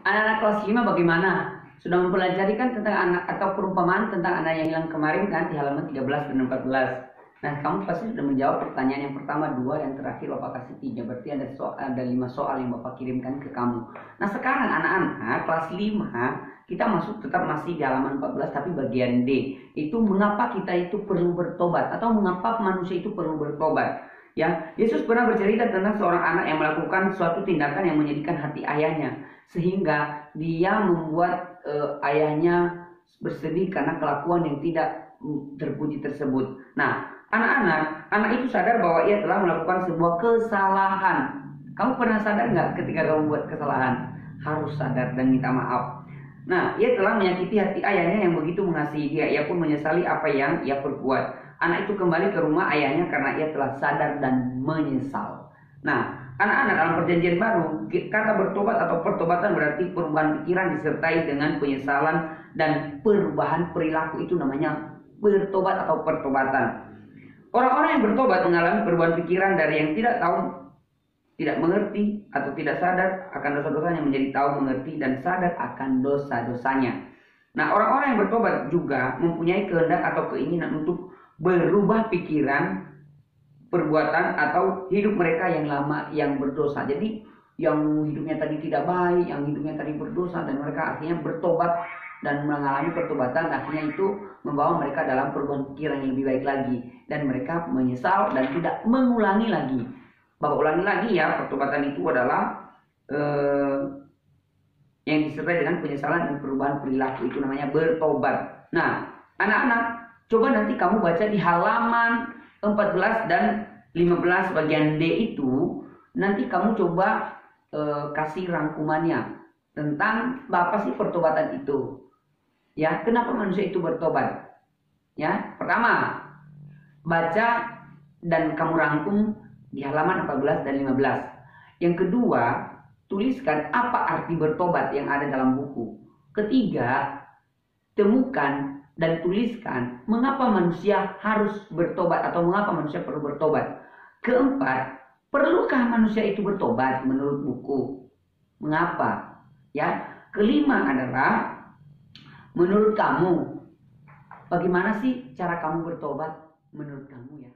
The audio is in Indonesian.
Anak-anak kelas 5 bagaimana? Sudah mempelajari kan tentang anak atau perumpamaan tentang anak yang hilang kemarin kan di halaman 13 dan 14. Nah, kamu pasti sudah menjawab pertanyaan yang pertama 2, yang terakhir Bapak kasih 3. Berarti ada 5 soal yang Bapak kirimkan ke kamu. Nah, sekarang anak-anak kelas 5 kita tetap masih di halaman 14 tapi bagian D. Itu mengapa kita itu perlu bertobat atau mengapa manusia itu perlu bertobat. Ya, Yesus pernah bercerita tentang seorang anak yang melakukan suatu tindakan yang menyedihkan hati ayahnya, sehingga dia membuat ayahnya bersedih karena kelakuan yang tidak terpuji tersebut. Nah, anak itu sadar bahwa ia telah melakukan sebuah kesalahan. Kamu pernah sadar nggak ketika kamu buat kesalahan? Harus sadar dan minta maaf. Nah, ia telah menyakiti hati ayahnya yang begitu mengasihi dia. Ia pun menyesali apa yang ia perbuat. Anak itu kembali ke rumah ayahnya karena ia telah sadar dan menyesal. Nah, anak-anak dalam perjanjian baru, kata bertobat atau pertobatan berarti perubahan pikiran disertai dengan penyesalan dan perubahan perilaku, itu namanya bertobat atau pertobatan. Orang-orang yang bertobat mengalami perubahan pikiran dari yang tidak tahu, tidak mengerti atau tidak sadar akan dosa-dosanya menjadi tahu, mengerti dan sadar akan dosa-dosanya. Nah, orang-orang yang bertobat juga mempunyai kehendak atau keinginan untuk berubah pikiran, perbuatan atau hidup mereka yang lama yang berdosa. Jadi yang hidupnya tadi tidak baik, yang hidupnya tadi berdosa, dan mereka akhirnya bertobat dan mengalami pertobatan, akhirnya itu membawa mereka dalam perubahan pikiran yang lebih baik lagi, dan mereka menyesal dan tidak mengulangi lagi. Bapak ulangi lagi ya, pertobatan itu adalah yang disertai dengan penyesalan dan perubahan perilaku, itu namanya bertobat. Nah, anak-anak, coba nanti kamu baca di halaman 14 dan 15 bagian D itu, nanti kamu coba kasih rangkumannya tentang apa sih pertobatan itu. Ya, kenapa manusia itu bertobat? Ya, pertama, baca dan kamu rangkum di halaman 14 dan 15. Yang kedua, tuliskan apa arti bertobat yang ada dalam buku. Ketiga, temukan dan tuliskan mengapa manusia harus bertobat atau mengapa manusia perlu bertobat. Keempat, perlukah manusia itu bertobat menurut buku? Mengapa? Ya. Kelima adalah, menurut kamu bagaimana sih cara kamu bertobat menurut kamu ya?